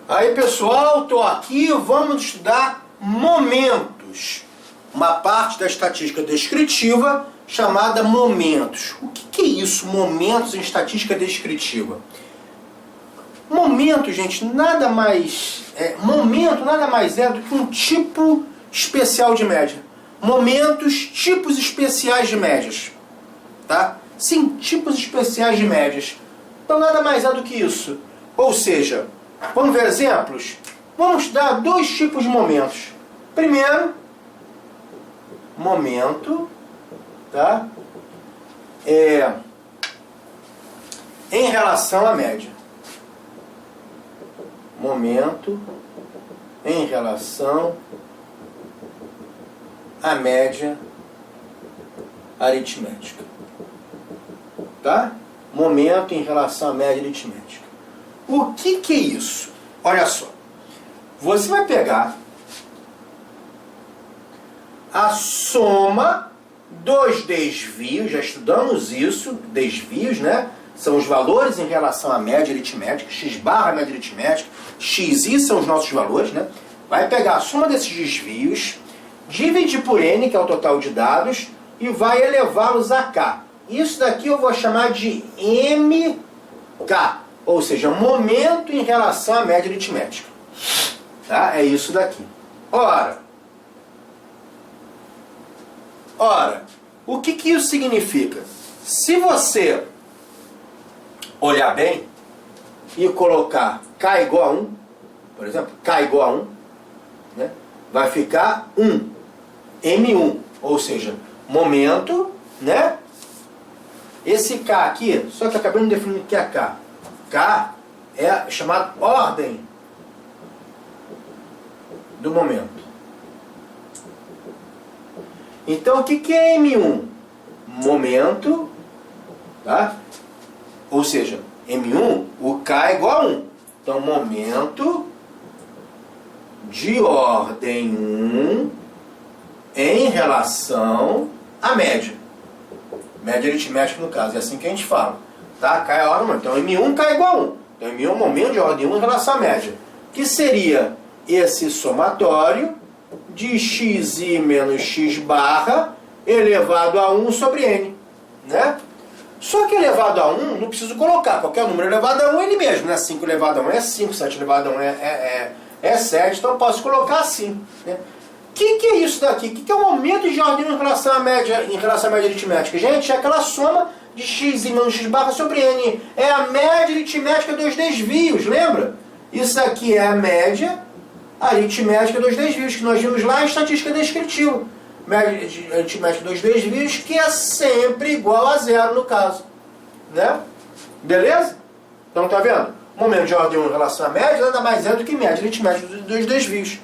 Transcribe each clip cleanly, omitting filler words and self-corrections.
Aí pessoal, estou aqui, vamos estudar momentos. Uma parte da estatística descritiva chamada momentos. O que é isso, momentos em estatística descritiva? Momento, gente, nada mais é do que um tipo especial de média. Momentos, tipos especiais de médias. Tá? Sim, tipos especiais de médias. Então nada mais é do que isso. Ou seja, vamos ver exemplos? Vamos dar dois tipos de momentos. Primeiro, momento, tá? Em relação à média. Momento em relação à média aritmética. Tá? Momento em relação à média aritmética. O que é isso? Olha só. Você vai pegar a soma dos desvios, já estudamos isso, desvios, né? São os valores em relação à média aritmética, x barra média aritmética, xi são os nossos valores, né? Vai pegar a soma desses desvios, dividir por n, que é o total de dados, e vai elevá-los a k. Isso daqui eu vou chamar de mk, ou seja, momento em relação à média aritmética. Tá? É isso daqui. Ora, o que isso significa? Se você olhar bem e colocar k igual a 1, por exemplo, k igual a 1, né, vai ficar 1, M1, ou seja, momento, né? Esse k aqui, só que acabei de definir o que é k. K é chamado ordem do momento. Então, o que é M1? Momento, tá? Ou seja, M1, o K é igual a 1. Então, momento de ordem 1 em relação à média. Média aritmética, no caso, é assim que a gente fala. Tá? K é a ordem, então M1, K é igual a 1. Então, M1 é o momento de ordem 1 em relação à média. Que seria esse somatório de xi menos x barra elevado a 1 sobre n. Né? Só que elevado a 1, não preciso colocar. Qualquer número elevado a 1 é ele mesmo. Né? 5 elevado a 1 é 5, 7 elevado a 1 é 7. Então eu posso colocar assim. Né? O que é isso daqui? O que é o momento de ordem em relação à média aritmética? Gente, é aquela soma de x menos x barra sobre n. É a média aritmética dos desvios, lembra? Isso aqui é a média aritmética dos desvios, que nós vimos lá em estatística descritiva. Média aritmética dos desvios, que é sempre igual a zero no caso. Né? Beleza? Então, tá vendo? Momento de ordem 1 em relação à média nada mais é do que média aritmética dos desvios.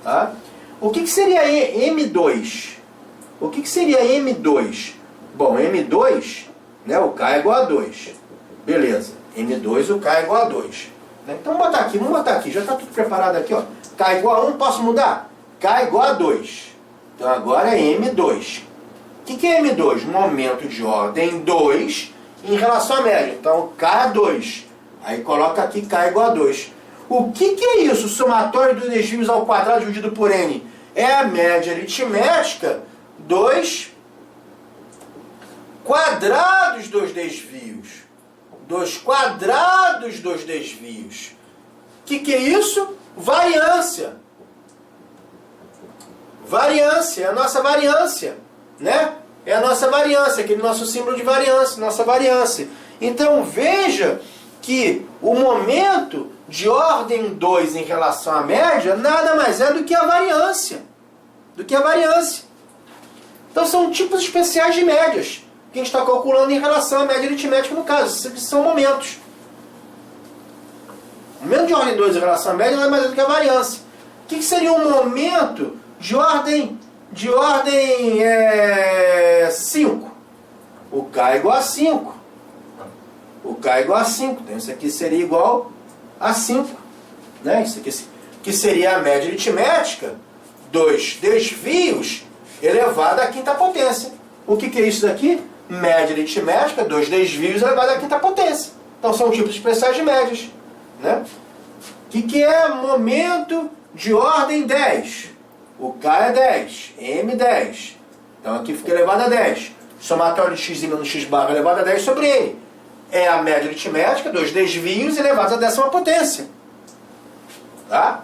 Tá? O que seria M2? O que seria M2? Bom, M2, né, o K é igual a 2. Beleza. M2, o K é igual a 2. Então vamos botar aqui. Já está tudo preparado aqui. Ó. K é igual a 1, posso mudar? K é igual a 2. Então agora é M2. O que é M2? Momento de ordem 2 em relação à média. Então K é 2. Aí coloca aqui K é igual a 2. O que é isso? O somatório dos desvios ao quadrado dividido por n. É a média aritmética dos quadrados dos desvios. Dos quadrados dos desvios. O que é isso? Variância. Variância, é a nossa variância. Né? É a nossa variância, aquele nosso símbolo de variância, nossa variância. Então veja que o momento de ordem 2 em relação à média nada mais é do que a variância. Então são tipos especiais de médias que a gente está calculando em relação à média aritmética no caso. Esses são momentos. O momento de ordem 2 em relação à média nada mais é do que a variância. O que seria um momento de ordem 5? O K é igual a 5. O K é igual a 5. Então isso aqui seria igual a 5. Né? Isso aqui que seria a média aritmética dos desvios elevado à quinta potência. O que é isso daqui? Média aritmética dos desvios elevado à quinta potência. Então são tipos especiais de médias. né? O que é momento de ordem 10? O K é 10, M 10. Então aqui fica elevado a 10. Somatório de x menos x barra elevado a 10 sobre N. É a média aritmética dos desvios elevados à décima potência. Tá?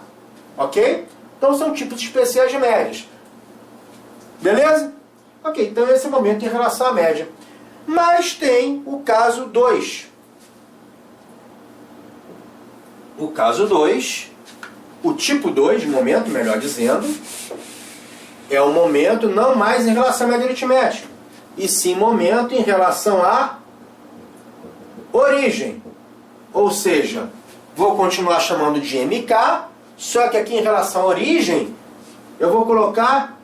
Ok? Então são tipos especiais de médias. Beleza? Ok, então esse é o momento em relação à média. Mas tem o caso 2. O caso 2, o tipo 2 de momento, melhor dizendo, é o momento não mais em relação à média aritmética, e sim momento em relação à origem. Ou seja, vou continuar chamando de MK, só que aqui em relação à origem, eu vou colocar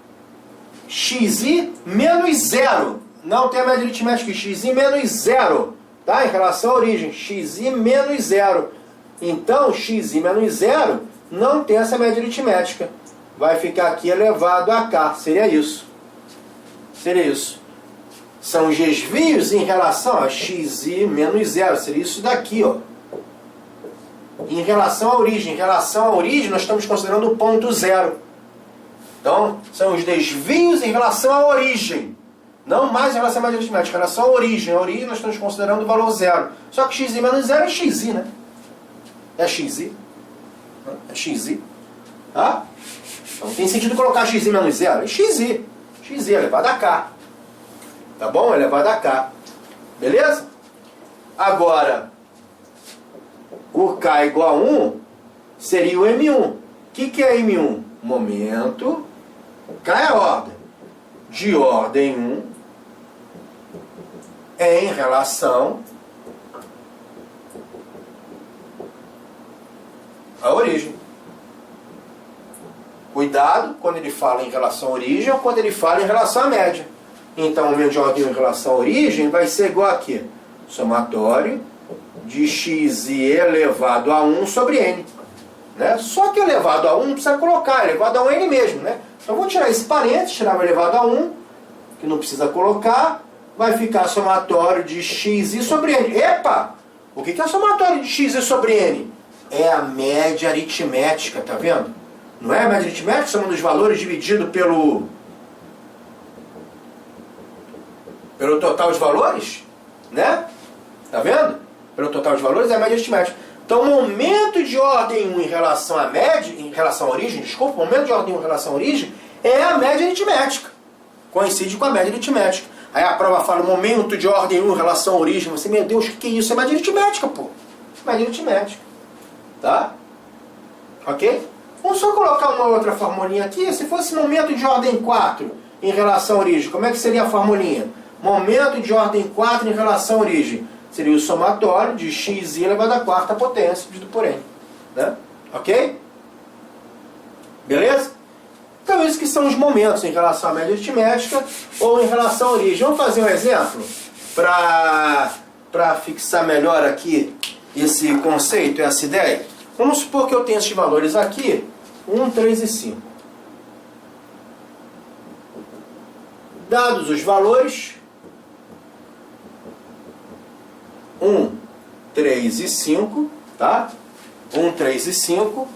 xi menos 0. Não tem a média aritmética, xi menos 0. Tá? Em relação à origem, xi menos 0. Então, xi menos 0 não tem essa média aritmética. Vai ficar aqui elevado a k. Seria isso. Seria isso. São os desvios em relação a xi menos 0. Seria isso daqui, ó. Em relação à origem. Em relação à origem, nós estamos considerando o ponto 0. Então, são os desvios em relação à origem. Não mais em relação à média aritmética. Em relação à origem. A origem nós estamos considerando o valor 0. Só que xi menos 0 é xi, né? É xi. É xi. Tá? Então tem sentido colocar xi menos 0. É xi. Xi elevado a k. Tá bom? Elevado a k. Beleza? Agora, o k igual a 1 seria o M1. O que é M1? Momento. K é a ordem. De ordem 1 em relação à origem. Cuidado quando ele fala em relação à origem ou quando ele fala em relação à média. Então, o momento de ordem em relação à origem vai ser igual aqui. Somatório de xi elevado a 1 sobre n. Né? Só que elevado a 1 não precisa colocar, elevado a 1 é n mesmo. Né? Então, vou tirar esse parênteses, tirar o elevado a 1, que não precisa colocar. Vai ficar somatório de xi sobre n. Epa! O que é somatório de xi sobre n? É a média aritmética, tá vendo? Não é a média aritmética, somando os valores dividido pelo total de valores, né? Tá vendo? Pelo total de valores é a média aritmética. Então, o momento de ordem 1 em relação à média, em relação à origem, desculpa, o momento de ordem 1 em relação à origem é a média aritmética. Coincide com a média aritmética. Aí a prova fala momento de ordem 1 em relação à origem. Você, meu Deus, o que é isso? É média aritmética, pô. Média aritmética. Tá? Ok? Vamos só colocar uma outra formulinha aqui. Se fosse momento de ordem 4 em relação à origem, como é que seria a formulinha? Momento de ordem 4 em relação à origem. Seria o somatório de xi elevado à quarta potência dividido por n. Né? Ok? Beleza? Então, isso que são os momentos em relação à média aritmética ou em relação à origem. Vamos fazer um exemplo para fixar melhor aqui esse conceito, essa ideia. Vamos supor que eu tenho esses valores aqui, 1, 3 e 5. Dados os valores, 1, 3 e 5, tá? 1, 3 e 5.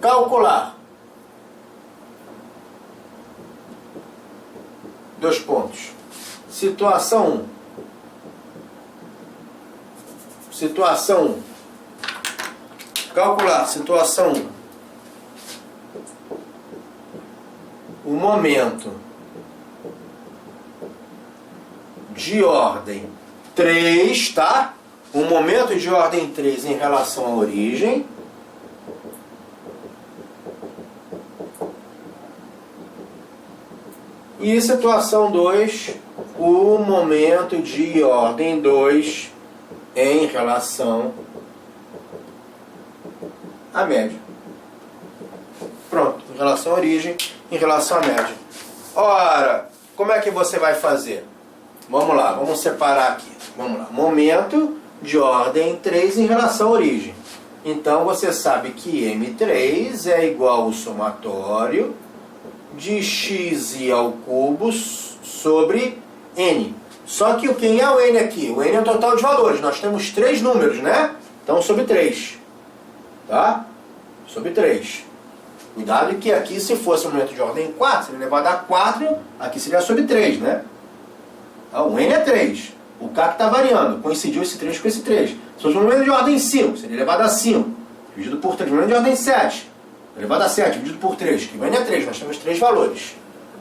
Calcular. 2 pontos. Situação 1. Situação 1. Calcular. Situação 1. O momento de ordem 3, tá? O momento de ordem 3 em relação à origem. E situação 2, o momento de ordem 2 em relação à média. Pronto, em relação à origem, em relação à média. Ora, como é que você vai fazer? Vamos lá, vamos separar aqui. Vamos lá, momento de ordem 3 em relação à origem. Então você sabe que M3 é igual ao somatório de xi ao cubo sobre n. Só que quem é o n aqui? O n é o total de valores. Nós temos 3 números, né? Então, sobre 3. Tá? Sobre 3. Cuidado que aqui, se fosse um momento de ordem 4, seria elevado a 4, aqui seria sobre 3, né? Então, o N é 3. O K que está variando. Coincidiu esse 3 com esse 3. Se fosse um momento de ordem 5, seria elevado a 5. Dividido por 3. Momento de ordem 7. Elevado a 7, dividido por 3. Que o N é 3. Nós temos 3 valores.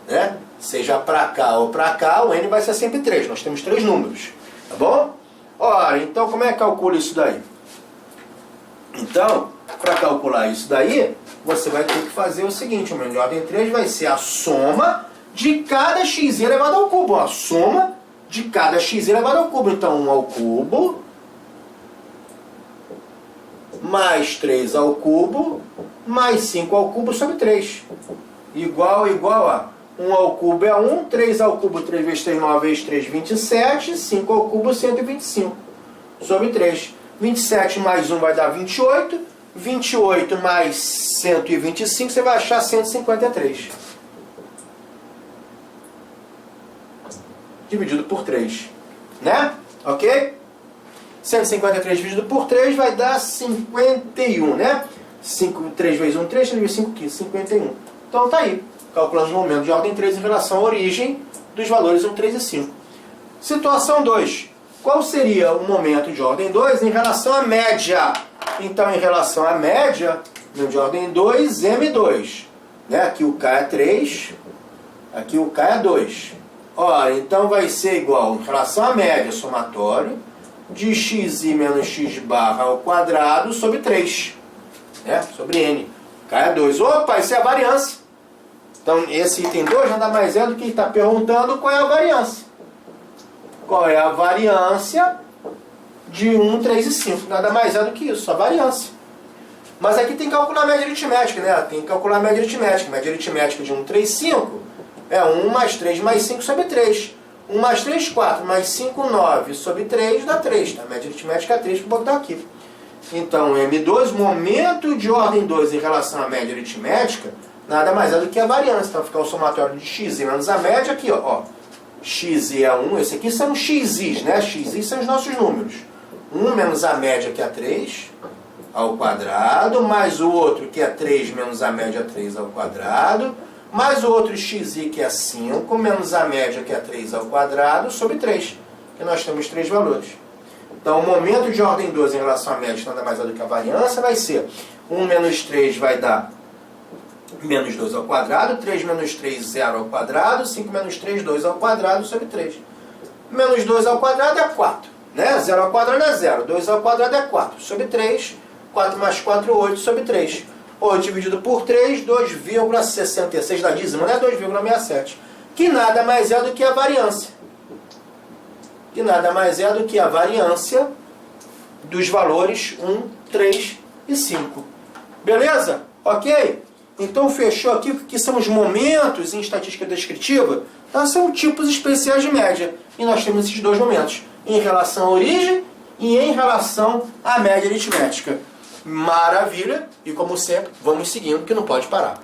Né? Seja para cá ou para cá, o N vai ser sempre 3. Nós temos 3 números. Tá bom? Ora, então como é que calcula isso daí? Então, para calcular isso daí, você vai ter que fazer o seguinte. O momento de ordem 3 vai ser a soma de cada x elevado ao cubo. A soma de cada x elevado ao cubo. Então, 1 ao cubo mais 3 ao cubo mais 5 ao cubo sobre 3. Igual a 1 ao cubo é 1, 3 ao cubo, 3 vezes 3, 9 vezes 3, 27, 5 ao cubo, 125, sobre 3. 27 mais 1 vai dar 28, 28 mais 125, você vai achar 153. Dividido por 3, né? Ok? 153 dividido por 3 vai dar 51, né? 3 vezes 1, 3, 3 vezes 5, 15, 51. Então tá aí. Calculamos o momento de ordem 3 em relação à origem dos valores 1, 3 e 5. Situação 2. Qual seria o momento de ordem 2 em relação à média? Então, em relação à média, momento de ordem 2, M2. Né? Aqui o K é 3, aqui o K é 2. Ora, então vai ser igual, em relação à média, somatório, de xi menos x barra ao quadrado sobre 3. Né? Sobre N. K é 2. Opa, isso é a variância. Então, esse item 2 nada mais é do que está perguntando qual é a variância. Qual é a variância de 1, 3 e 5? Nada mais é do que isso, a variância. Mas aqui tem que calcular a média aritmética, né? Tem que calcular a média aritmética. A média aritmética de 1, 3, 5 é 1 mais 3 mais 5 sobre 3. 1 mais 3, 4, mais 5, 9 sobre 3 dá 3. Tá? A média aritmética é 3, vou botar aqui. Então, M2, momento de ordem 2 em relação à média aritmética, nada mais é do que a variância. Então, ficar o somatório de x menos a média aqui, ó. X é 1, esse aqui são x's, né? X's são os nossos números. 1 menos a média, que é 3, ao quadrado, mais o outro, que é 3 menos a média, 3 ao quadrado, mais o outro x, que é 5, menos a média, que é 3 ao quadrado, sobre 3, que nós temos 3 valores. Então, o momento de ordem 2 em relação à média, nada mais é do que a variância, vai ser 1 menos 3 vai dar menos 2 ao quadrado, 3 menos 3, 0 ao quadrado, 5 menos 3, 2 ao quadrado sobre 3. Menos 2 ao quadrado é 4, né? 0 ao quadrado é 0, 2 ao quadrado é 4, sobre 3, 4 mais 4, 8 sobre 3. 8 dividido por 3, 2,66 da dízima, né? 2,67. Que nada mais é do que a variância. Que nada mais é do que a variância dos valores 1, 3 e 5. Beleza? Ok? Então, fechou aqui o que são os momentos em estatística descritiva. Então, são tipos especiais de média. E nós temos esses dois momentos, em relação à origem e em relação à média aritmética. Maravilha! E, como sempre, vamos seguindo, que não pode parar.